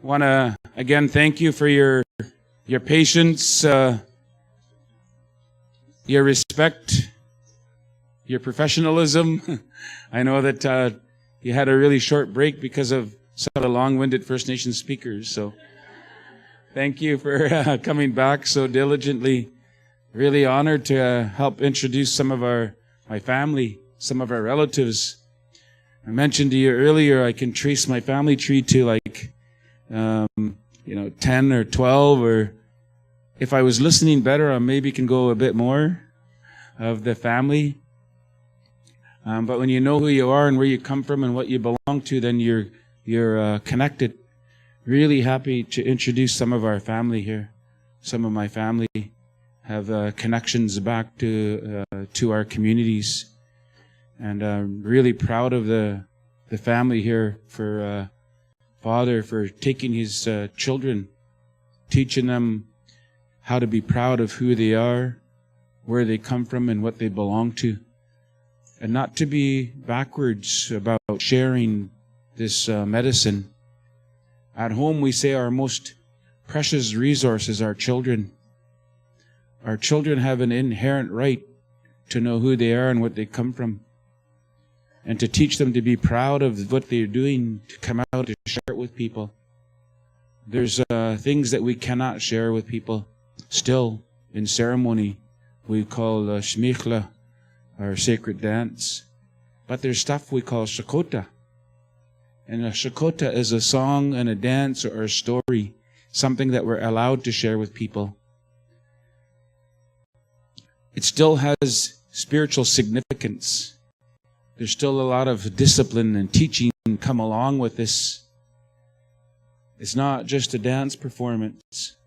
want to again thank you for your patience, your respect, your professionalism. I know that you had a really short break because of some of the long-winded First Nations speakers. So thank you for coming back so diligently. Really honored to help introduce some of my family, some of our relatives. I mentioned to you earlier, I can trace my family tree to like 10 or 12, or if I was listening better, I maybe can go a bit more of the family. But when you know who you are and where you come from and what you belong to, then you're connected. Really happy to introduce some of our family here. Some of my family have connections back to our communities, and I'm really proud of the family here for Father for taking his children, teaching them how to be proud of who they are, where they come from, and what they belong to, and not to be backwards about sharing this medicine. At home, we say our most precious resource is our children. Our children have an inherent right to know who they are and what they come from, and to teach them to be proud of what they're doing, to come out and share it with people. There's things that we cannot share with people still in ceremony. We call shmichla, our sacred dance. But there's stuff we call shakota. And a shakota is a song and a dance or a story, something that we're allowed to share with people. It still has spiritual significance. There's still a lot of discipline and teaching come along with this. It's not just a dance performance,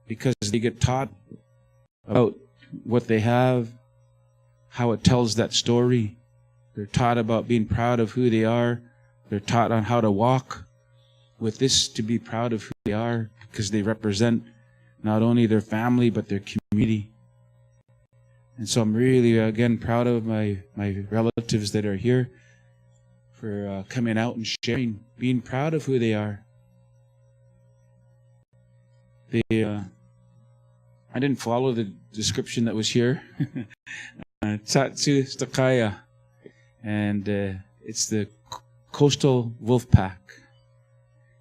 because they get taught about what they have, how it tells that story. They're taught about being proud of who they are. They're taught on how to walk with this, to be proud of who they are, because they represent not only their family but their community. And so I'm really, again, proud of my relatives that are here for coming out and sharing, being proud of who they are. I didn't follow the description that was here. Tsatsu, Stalqayu, and it's the Coastal Wolfpack.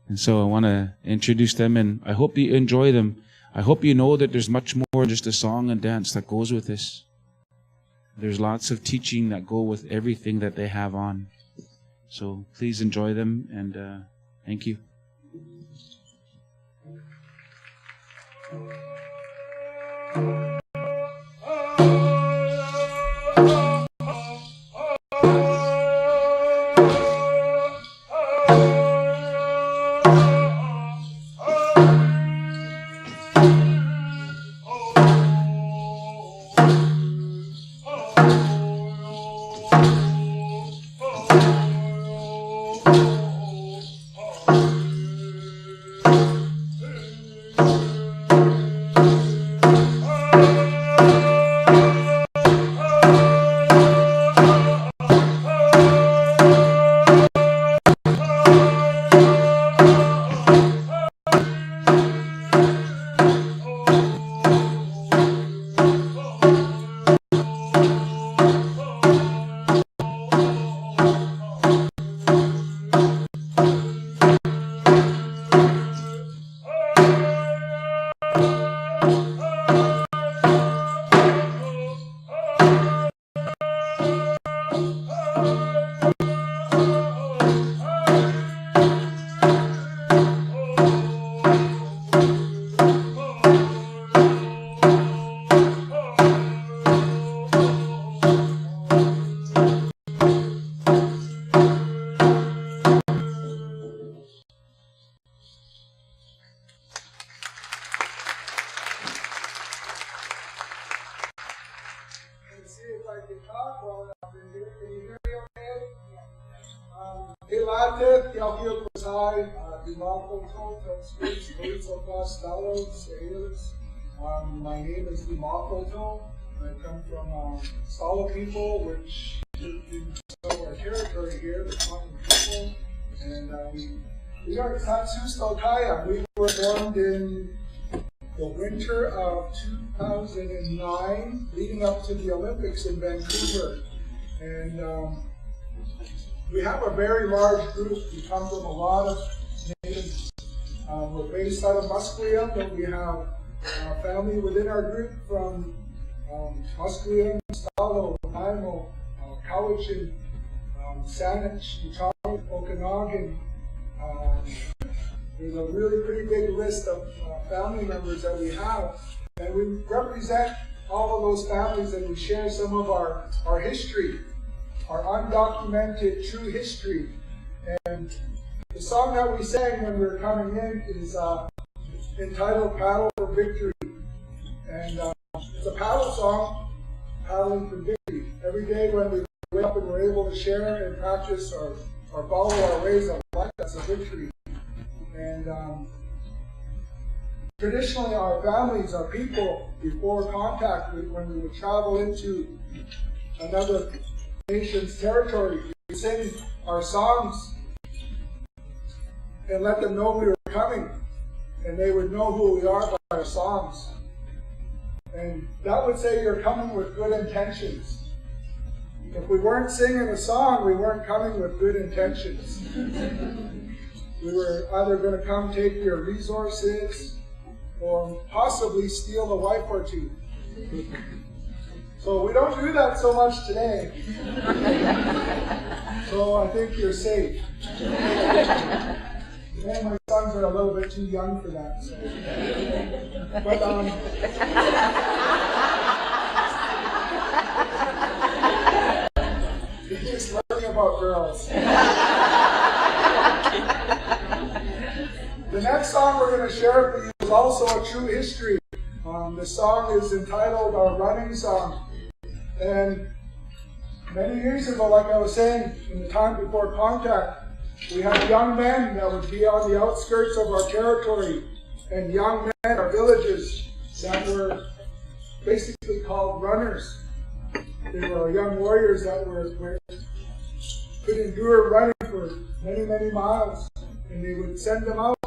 And so I want to introduce them, and I hope you enjoy them. I hope you know that there's much more than just a song and dance that goes with this. There's lots of teaching that go with everything that they have on. So please enjoy them, and thank you. My name is Imakoto. I come from Stala people, which in some of our territory here, the common people, and we We are Tsatsu Stalqayu. We were formed in the winter of 2009, leading up to the Olympics in Vancouver. And we have a very large group. We come from a lot of nations. We're based out of Musqueam, but we have family within our group from Musqueam, Stalo, Nanaimo, Cowichan, Saanich, Utah, Okanagan. There's a really pretty big list of family members that we have, and we represent all of those families, and we share some of our history, our undocumented true history. And the song that we sang when we were coming in is entitled Paddle for Victory. And it's a paddle song, paddling for victory. Every day when we wake up and we're able to share and practice or follow our ways of life, that's a victory. And traditionally our families, our people, before contact, when we would travel into another nation's territory, we sing our songs and let them know we were coming, and they would know who we are by our songs. And that would say you're coming with good intentions. If we weren't singing a song, we weren't coming with good intentions. We were either going to come take your resources or possibly steal a wife or two. So we don't do that so much today. So I think you're safe. And my sons are a little bit too young for that. So. But you're just learning about girls. The next song we're going to share with you is also a true history. The song is entitled Our Running Song. And many years ago, like I was saying, in the time before contact, we had young men that would be on the outskirts of our territory, and young men, our villages, that were basically called runners. They were young warriors that could endure running for many, many miles, and they would send them out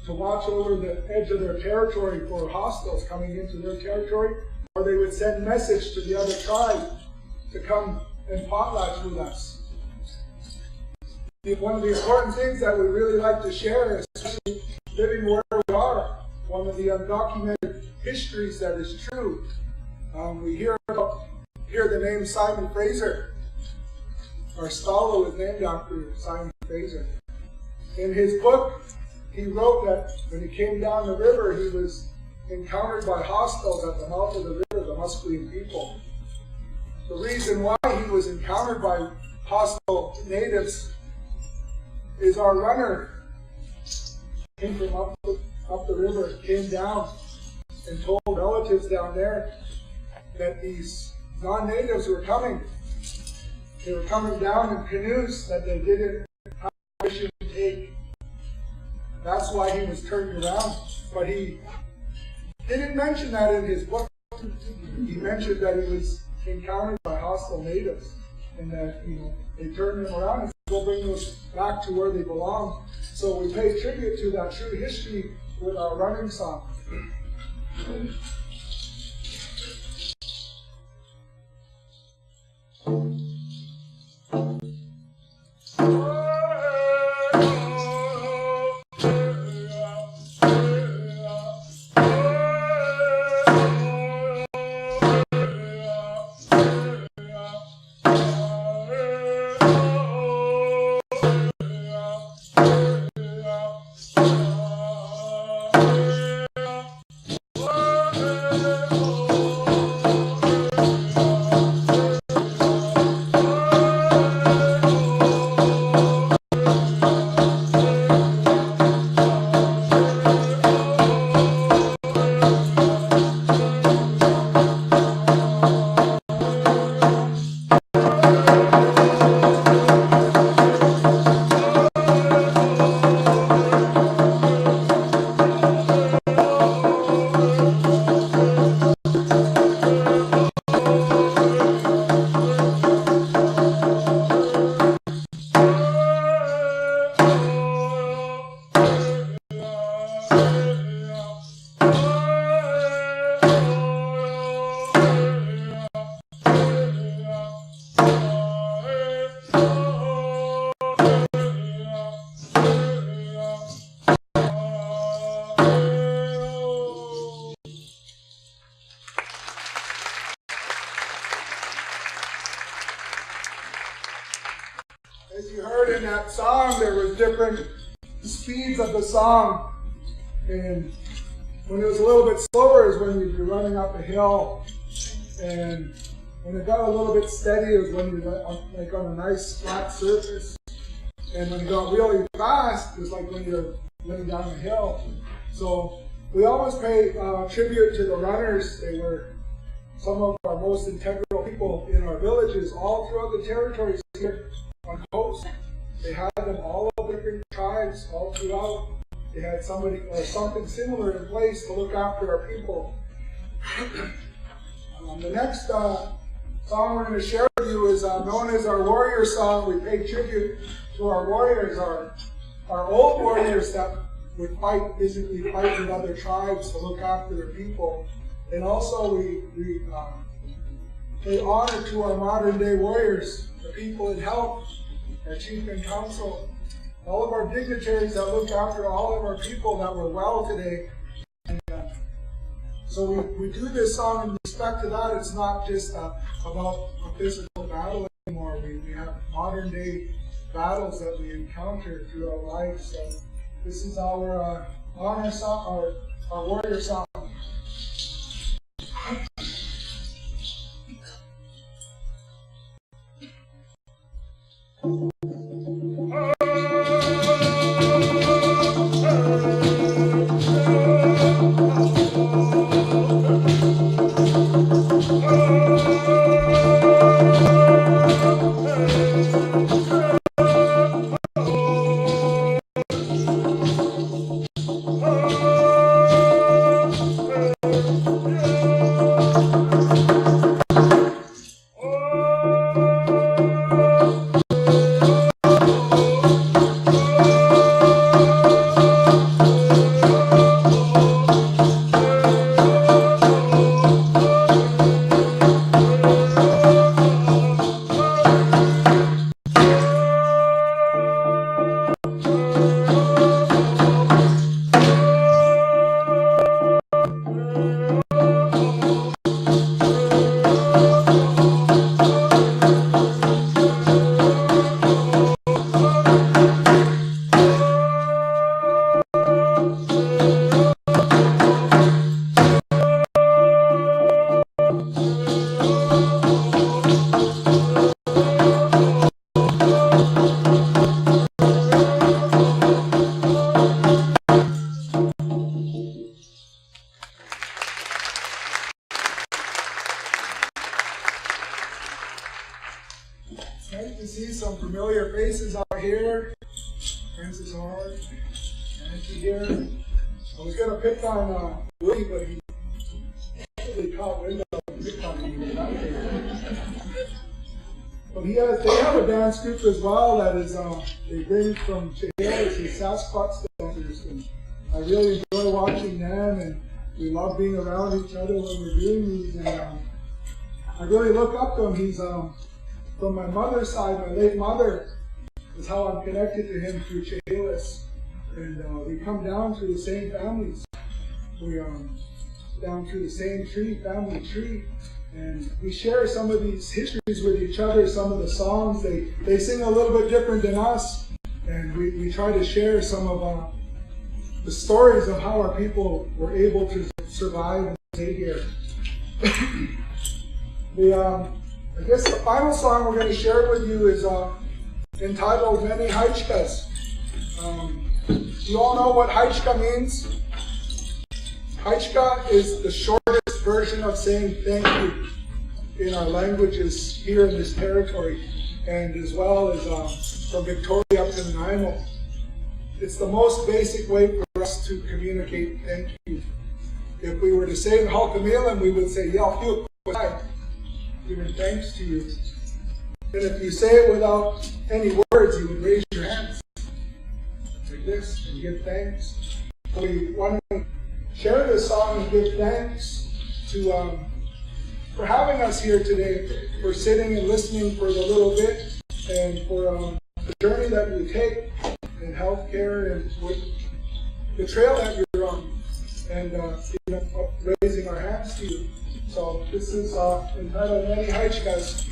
to watch over the edge of their territory for hostiles coming into their territory, or they would send message to the other tribe to come and potlatch with us. One of the important things that we really like to share, especially living where we are, one of the undocumented histories that is true. We hear the name Simon Fraser. Our Stalo is named after Simon Fraser. In his book, he wrote that when he came down the river, he was encountered by hostiles at the mouth of the river, the Musqueam people. The reason why he was encountered by hostile natives is our runner came from up the river, came down and told relatives down there that these non-natives were coming. They were coming down in canoes that they didn't have permission to take. That's why he was turned around. But he didn't mention that in his book. He mentioned that he was encountered by hostile natives, and that they turned him around and said, "We'll bring those back to where they belong." So we pay tribute to that true history with our running song. different speeds of the song. And when it was a little bit slower is when you'd be running up a hill. And when it got a little bit steady is when you're like on a nice flat surface. And when it got really fast is like when you're running down a hill. So we always pay tribute to the runners. They were some of our most integral people in our villages, all throughout the territories here on the coast. They had them all different tribes all throughout. They had somebody or something similar in place to look after our people. The next song we're going to share with you is known as our warrior song. We pay tribute to our warriors, our old warriors that would physically fight with other tribes to look after their people. And also we pay honor to our modern day warriors, the people in health, our chief and council, all of our dignitaries that look after all of our people that were well today. And, so we do this song in respect to that. It's not just about a physical battle anymore. We have modern day battles that we encounter through our life. So this is our honor song, our warrior song. Nice to see some familiar faces out here. Francis Hart, Nancy here. I was going to pick on Willie, but he actually caught wind of and picked on me. But they have a dance group as well that is, they bring from Chehalis, the Sasquatch dancers. And I really enjoy watching them, and we love being around each other when we're doing these. And I really look up to him. He's from my mother's side, my late mother, is how I'm connected to him through Chehalis. And we come down through the same families. We down through the same family tree. And we share some of these histories with each other, some of the songs. They sing a little bit different than us. And we try to share some of the stories of how our people were able to survive and stay here. I guess the final song we're going to share with you is entitled Many Haichkas. You all know what Haichka means? Haichka is the shortest version of saying thank you in our languages here in this territory, and as well as from Victoria up to Nanaimo. It's the most basic way for us to communicate thank you. If we were to say in Halkamilan, we would say, Yalfiuk Kwasai, giving thanks to you. And if you say it without any words, you would raise your hands like this and give thanks. We want to share this song and give thanks to for having us here today, for sitting and listening for the little bit, and for the journey that you take in healthcare and with the trail that you're on, and raising our hands to you. So this is entitled Many Haichkas.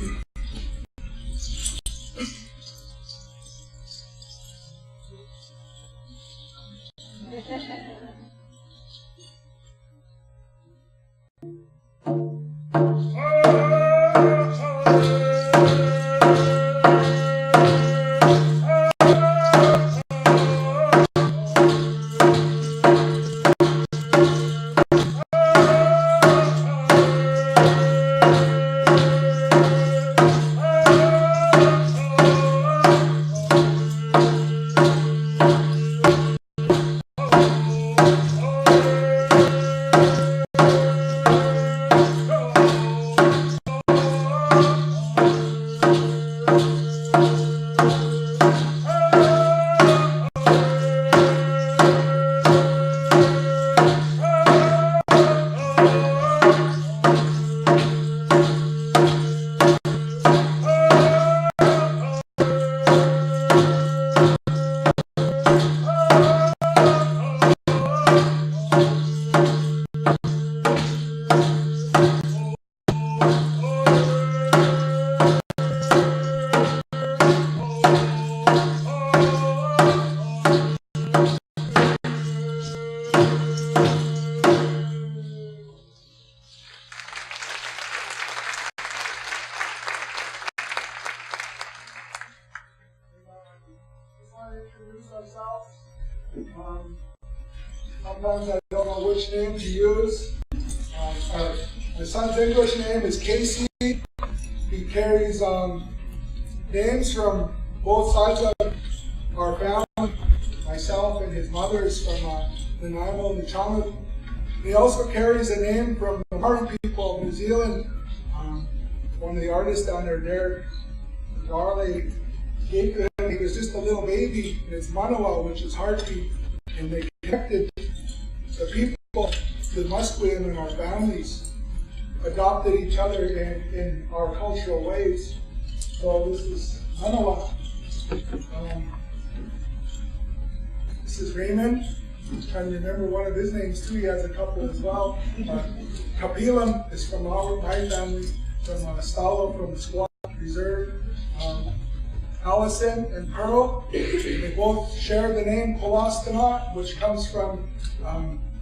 Sometimes I don't know which name to use. My son's English name is Casey. He carries names from both sides of our family. Myself and his mother is from Nanaimo and Chalmers. He also carries a name from the Maori people of New Zealand. One of the artists down there, Derek Darley, gave to him. He was just a little baby, and it's Manawa, which is heartbeat. And they connected the people, the Musqueam and our families, adopted each other in our cultural ways. So this is Manawa. This is Raymond. I'm trying to remember one of his names too. He has a couple as well. Kapilam is from my family, from Stalo, from the Squaw Reserve. Allison and Pearl, they both share the name Kolastana, which comes from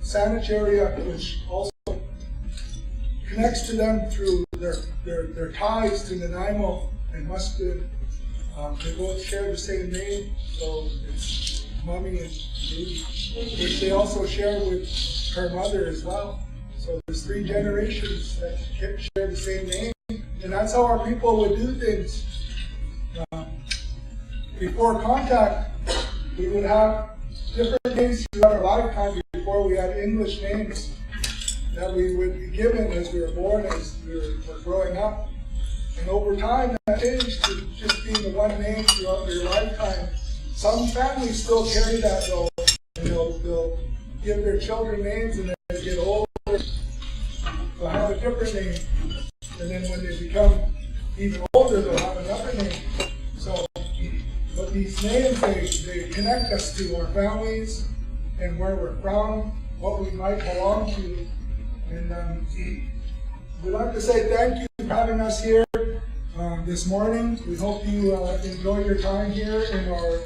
Sanitaria, which also connects to them through their ties to Nanaimo and Musqueam. They both share the same name, so it's Mommy and Baby, which they also share with her mother as well. So there's 3 generations that share the same name, and that's how our people would do things. Before contact, we would have different names throughout our lifetime before we had English names that we would be given as we were born, as we were growing up. And over time, that changed to just being the one name throughout your lifetime. Some families still carry that though, and they'll give their children names, and then as they get older, they'll have a different name. And then when they become even older, they'll have another name. So, but these names, they connect us to our families and where we're from, what we might belong to. And we'd like to say thank you for having us here this morning. We hope you enjoy your time here in our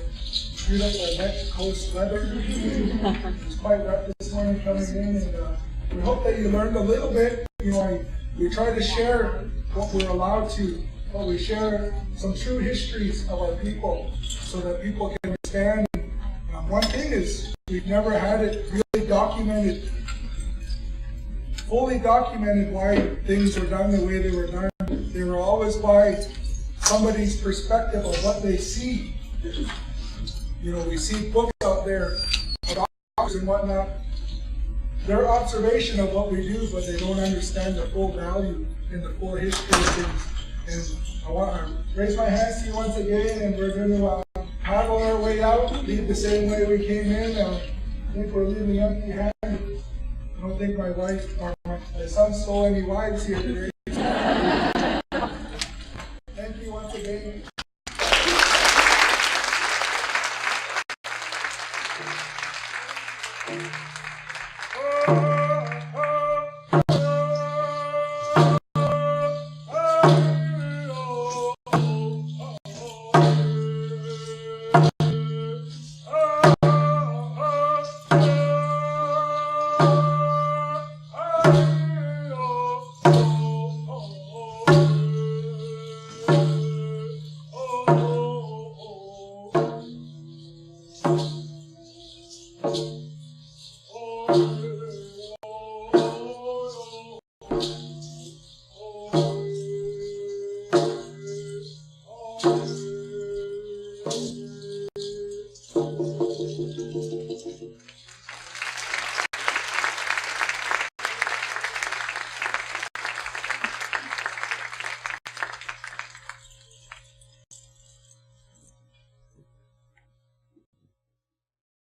beautiful wet coast weather. It's quite wet this morning coming in, and we hope that you learned a little bit. We try to share what we're allowed to. But we share some true histories of our people so that people can understand. One thing is, we've never had it really documented, fully documented why things were done the way they were done. They were always by somebody's perspective of what they see. We see books out there about dogs and whatnot. Their observation of what we do, but they don't understand the full value and the full history of things. And I want to raise my hands to you once again, and we're going to paddle our way out, leave the same way we came in. I think we're leaving empty-handed. I don't think my wife or my son stole any wives here today. Thank you once again.